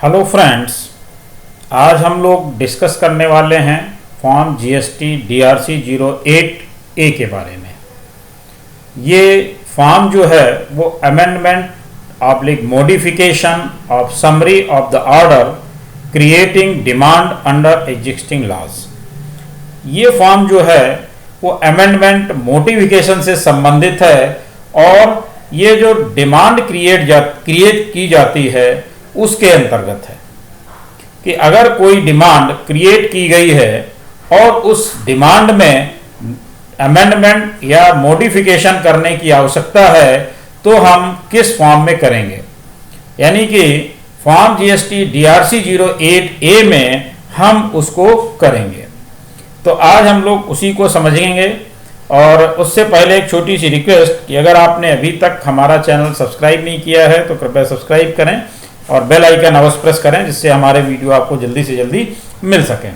Hello friends, आज हम लोग डिस्कस करने वाले हैं फॉर्म जीएसटी DRC 08A के बारे में। ये फॉर्म जो है वो amendment oblique modification of summary of the order creating demand under existing laws. ये फॉर्म जो है वो अमेंडमेंट मॉडिफिकेशन से संबंधित है और ये जो डिमांड क्रिएट की जाती है उसके अंतर्गत है कि अगर कोई डिमांड क्रिएट की गई है और उस डिमांड में अमेंडमेंट या मॉडिफिकेशन करने की आवश्यकता है तो हम किस फॉर्म में करेंगे। यानी कि फॉर्म जीएसटी DRC 08A में हम उसको करेंगे। तो आज हम लोग उसी को समझेंगे और उससे पहले एक छोटी सी रिक्वेस्ट कि अगर आपने अभी तक हमारा चैनल सब्सक्राइब नहीं किया है तो कृपया सब्सक्राइब करें और बेल आइकन अवश्य प्रेस करें जिससे हमारे वीडियो आपको जल्दी से जल्दी मिल सकें।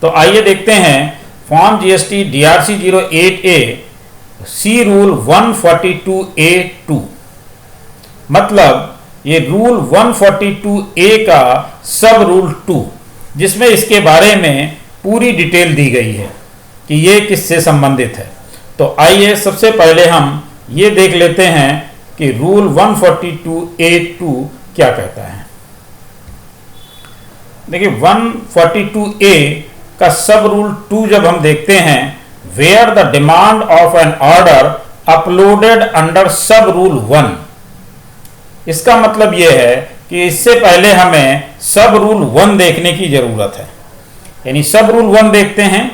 तो आइए देखते हैं फॉर्म जीएसटी DRC 08A सी रूल 142A2। मतलब ये रूल 142A का सब रूल 2 जिसमें इसके बारे में पूरी डिटेल दी गई है कि ये किससे संबंधित है। तो आइए सबसे पहले हम ये देख लेते हैं कि रूल 142A2 क्या कहता है। देखिए 142A का सब रूल 2 जब हम देखते हैं, where the demand of an order uploaded under sub rule 1। इसका मतलब यह है कि इससे पहले हमें सब रूल 1 देखने की जरूरत है। यानी सब रूल 1 देखते हैं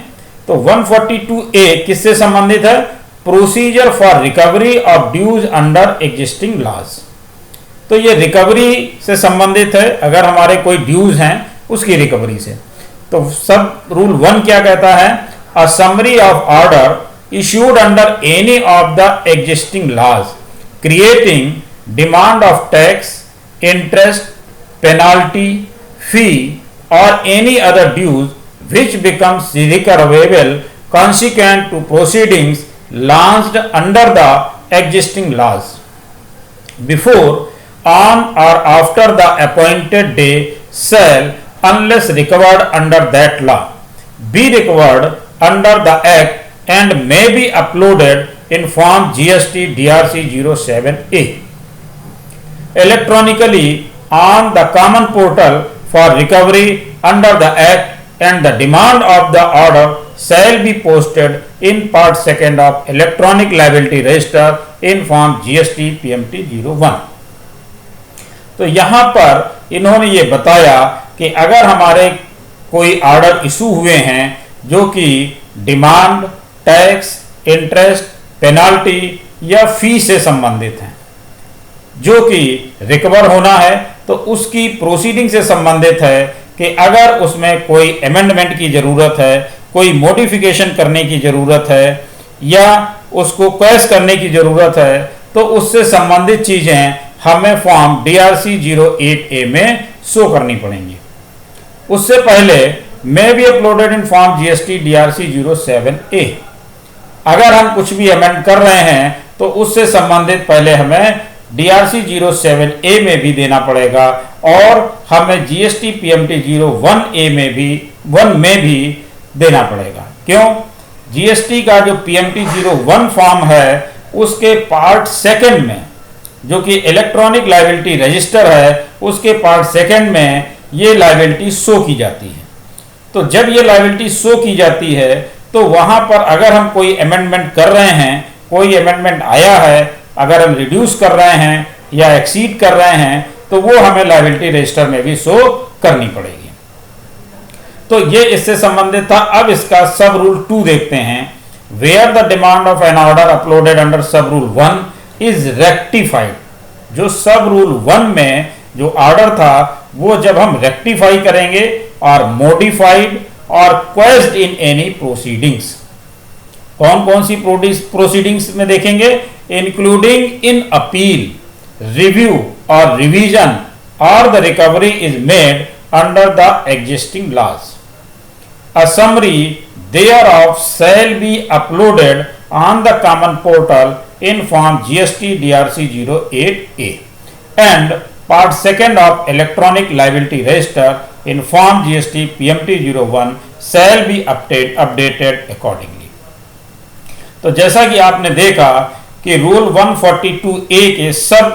तो 142A किससे संबंधित है? Procedure for recovery of dues under existing laws. तो ये रिकवरी से संबंधित है, अगर हमारे कोई ड्यूज हैं उसकी रिकवरी से। तो सब रूल 1 क्या कहता है? A summary of order issued under any of the existing laws creating demand of tax, interest, penalty, fee और any other dues which becomes recoverable consequent to proceedings launched under the existing laws before, on or after the appointed day shall, unless recovered under that law, be recovered under the Act and may be uploaded in Form GST DRC 07A electronically on the common portal for recovery under the Act, and the demand of the order shall be posted in part 2nd of electronic liability register in form GST PMT 01। तो यहां पर इन्होंने ये बताया कि अगर हमारे कोई ऑर्डर इशू हुए हैं जो कि डिमांड, टैक्स, इंटरेस्ट, पेनाल्टी या फी से संबंधित हैं जो कि रिकवर होना है, तो उसकी प्रोसीडिंग से संबंधित है कि अगर उसमें कोई अमेंडमेंट की ज़रूरत है, कोई मॉडिफिकेशन करने की ज़रूरत है या उसको कैश करने की ज़रूरत है तो उससे संबंधित चीज़ें हमें फॉर्म DRC 08A में शो करनी पड़ेंगी। उससे पहले may be uploaded in form GST DRC 07A। अगर हम कुछ भी अमेंड कर रहे हैं तो उससे संबंधित पहले हमें DRC 07A में भी देना पड़ेगा और हमें GST PMT 01A में भी देना पड़ेगा। क्यों? GST का जो PMT 01 फॉर्म है उसके पार्ट 2nd में, जो कि इलेक्ट्रॉनिक लायबिलिटी रजिस्टर है, उसके पार्ट 2nd में ये लायबिलिटी शो की जाती है। तो जब ये लायबिलिटी शो की जाती है तो वहां पर अगर हम कोई अमेंडमेंट कर रहे हैं, कोई अमेंडमेंट आया है, अगर हम रिड्यूस कर रहे हैं या एक्सीड कर रहे हैं तो वो हमें लायबिलिटी रजिस्टर में भी शो करनी पड़ेगी। तो ये इससे संबंधित था। अब इसका सब रूल 2 देखते हैं। Where the demand of an order uploaded under sub rule 1 is rectified. जो सब रूल 1 में जो ऑर्डर था वो जब हम रेक्टिफाई करेंगे और मॉडिफाइड और क्वेश्ड इन एनी प्रोसीडिंग्स। कौन कौन सी प्रोसीडिंग्स में देखेंगे? इंक्लूडिंग इन अपील, रिव्यू और रिवीजन और the recovery is made under the existing laws. A summary thereof shall be uploaded on the common portal in form GST DRC 08A and part second of electronic liability register in form GST PMT 01 shall be updated accordingly. तो जैसा कि आपने देखा कि rule 142A के सब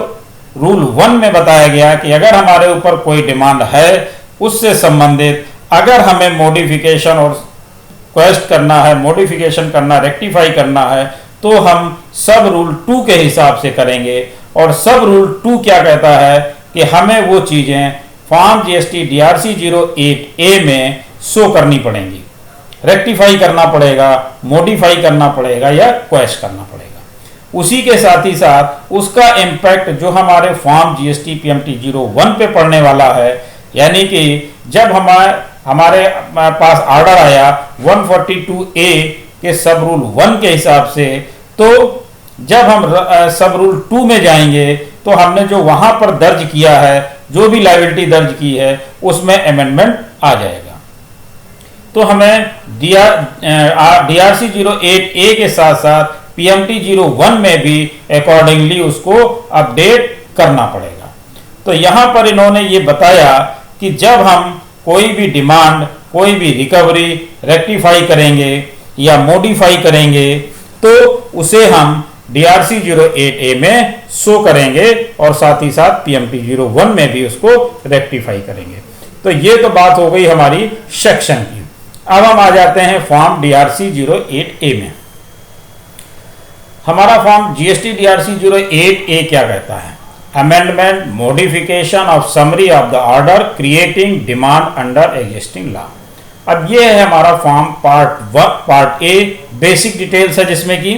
rule 1 में बताया गया कि अगर हमारे ऊपर कोई डिमांड है उससे संबंधित अगर हमें मॉडिफिकेशन और क्वेस्ट करना है, मॉडिफिकेशन करना, रेक्टिफाई करना है, तो हम सब रूल 2 के हिसाब से करेंगे। और सब रूल 2 क्या कहता है कि हमें वो चीज़ें फॉर्म GST DRC 08A में शो करनी पड़ेंगी, रेक्टिफाई करना पड़ेगा, मॉडिफाई करना पड़ेगा या क्वेस्ट करना पड़ेगा। उसी के साथ ही साथ उसका इम्पैक्ट जो हमारे फॉर्म GST PMT 01 पे पड़ने वाला है, यानी कि जब हमारे पास ऑर्डर आया 142A के सब रूल 1 के हिसाब से, तो जब हम सब रूल 2 में जाएंगे तो हमने जो वहां पर दर्ज किया है, जो भी लायबिलिटी दर्ज की है, उसमें अमेंडमेंट आ जाएगा। तो हमें DRC 08A के साथ साथ PMT 01 में भी अकॉर्डिंगली उसको अपडेट करना पड़ेगा। तो यहां पर इन्होंने ये बताया कि जब हम कोई भी डिमांड, कोई भी रिकवरी रेक्टिफाई करेंगे या मॉडिफाई करेंगे तो उसे हम DRC 08A में शो करेंगे और साथ ही साथ PMT 01 में भी उसको रेक्टिफाई करेंगे। तो ये तो बात हो गई हमारी सेक्शन की। अब हम आ जाते हैं फॉर्म DRC 08A में। हमारा फॉर्म GST DRC 08A क्या कहता है? Amendment modification of summary of the order creating demand under existing law. अब ये है हमारा form part A, basic details है जिसमें कि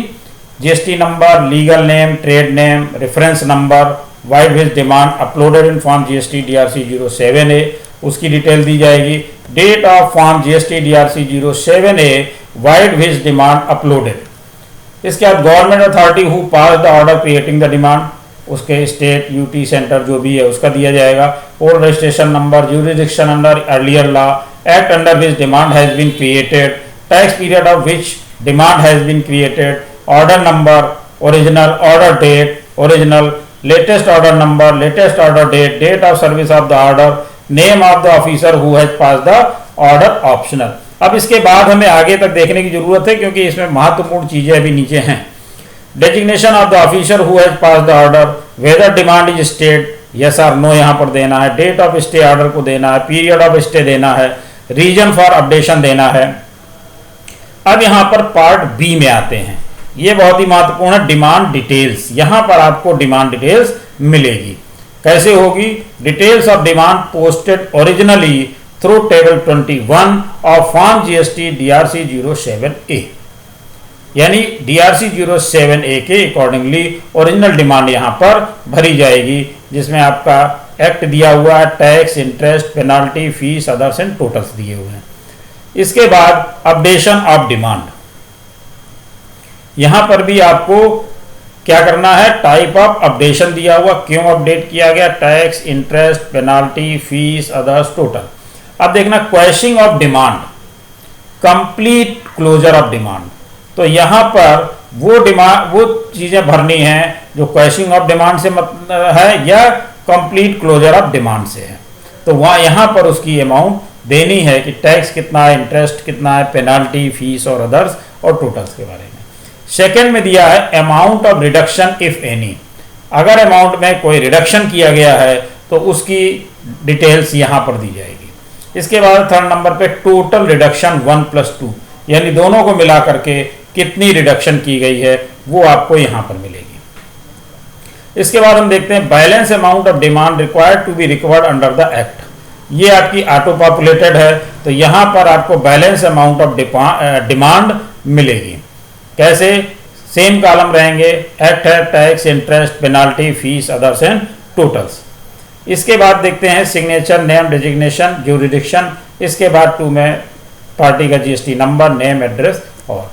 GST number, legal name, trade name, reference number, vide which demand uploaded in form GST DRC 07A, उसकी detail दी जाएगी। Date of form GST DRC 07A vide which demand uploaded. इसके बाद government authority who pass the order creating the demand, उसके state, UT, centre जो भी है उसका दिया जाएगा। और registration number, jurisdiction under earlier law, act under which demand has been created, tax period of which demand has been created, order number, original, order date, original, latest order number, latest order date, date of service of the order, name of the officer who has pass the order, optional. अब इसके बाद हमें आगे तक देखने की जरूरत है क्योंकि इसमें महत्वपूर्ण चीजें अभी नीचे हैं। Designation of the officer who has pass the order, whether demand is stayed, yes और नो यहाँ पर देना है, डेट ऑफ स्टे ऑर्डर को देना है, पीरियड ऑफ स्टे देना है, रीजन फॉर अपडेशन देना है। अब यहाँ पर पार्ट बी में आते हैं, ये बहुत ही महत्वपूर्ण है, डिमांड डिटेल्स। यहाँ पर आपको डिमांड डिटेल्स मिलेगी। कैसे होगी? Details of demand posted originally through table 21 of form GST DRC 07A, यानी DRC 07A के अकॉर्डिंगली ओरिजिनल डिमांड यहाँ पर भरी जाएगी, जिसमें आपका एक्ट दिया हुआ है, tax, interest, penalty, fees, others and totals दिए हुए हैं। इसके बाद अपडेशन ऑफ डिमांड, यहां पर भी आपको क्या करना है, टाइप ऑफ अपडेशन दिया हुआ, क्यों अपडेट किया गया, tax, interest, penalty, fees, others, total. अब देखना questioning of demand, complete closure of demand. तो यहां पर वो चीजें भरनी है जो क्वेश्चनिंग ऑफ डिमांड से है या कंप्लीट क्लोजर ऑफ डिमांड से है। तो वहां यहां पर उसकी अमाउंट देनी है कि टैक्स कितना है, इंटरेस्ट कितना है, पेनाल्टी, फीस और अदर्स और टोटल्स के बारे में। सेकंड में दिया है amount of reduction if any, अगर अमाउंट में कोई रिडक्शन किया गया है तो उसकी डिटेल्स यहां पर दी जाएगी। इसके बाद थर्ड नंबर पे टोटल रिडक्शन 1+2, यानी दोनों को मिला करके कितनी रिडक्शन की गई है वो आपको यहां पर मिलेगी। इसके बाद हम देखते हैं balance amount of demand required to be recovered under the act, ये आपकी ऑटो पॉपुलेटेड है, तो यहां पर आपको बैलेंस अमाउंट ऑफ डिमांड मिलेगी। कैसे? सेम कॉलम रहेंगे, एक्ट है, tax, interest, penalty, fees, others and totals. इसके बाद देखते हैं सिग्नेचर, नेम, डेजिग्नेशन, ज्यूरिडिक्शन। इसके बाद 2 में पार्टी का GST नंबर, नेम, एड्रेस और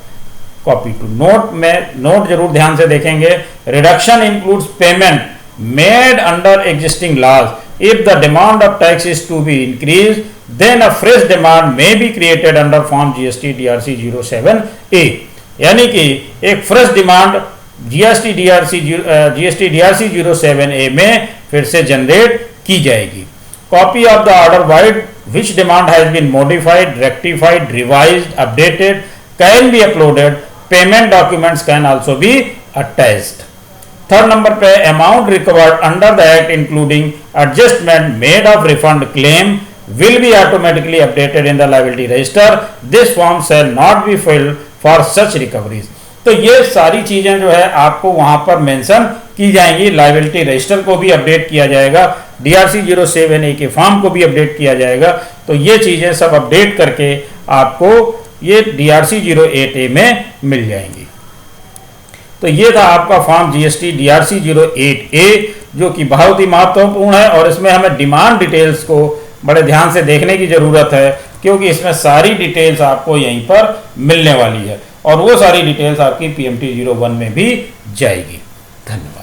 कॉपी टू। नोट में नोट जरूर ध्यान से देखेंगे, reduction includes payment made under existing laws, if the demand of tax is to be increased then a fresh demand may be created under form GST DRC 07A, यानी कि एक fresh demand GST DRC 07A में फिर से generate की जाएगी। Copy of the order vide which demand has been modified, rectified, revised, updated can be uploaded. Payment documents can also be attached. Third number पे amount recovered under the act including adjustment made of refund claim will be automatically updated in the liability register. This form shall not be filled for such recoveries. तो ये सारी चीजें जो है आपको वहां पर मेंशन की जाएंगी। लाइबिलिटी रजिस्टर को भी अपडेट किया जाएगा, DRC 07A के फॉर्म को भी अपडेट किया जाएगा। तो ये चीजें सब अपडेट करके आपको ये DRC 08A में मिल जाएंगी। तो ये था आपका फॉर्म GST DRC 08A जो कि बहुत ही महत्वपूर्ण है और इसमें हमें डिमांड डिटेल्स को बड़े ध्यान से देखने की जरूरत है, क्योंकि इसमें सारी डिटेल्स आपको यहीं पर मिलने वाली है और वो सारी डिटेल्स आपकी PMT 01 में भी जाएगी। धन्यवाद।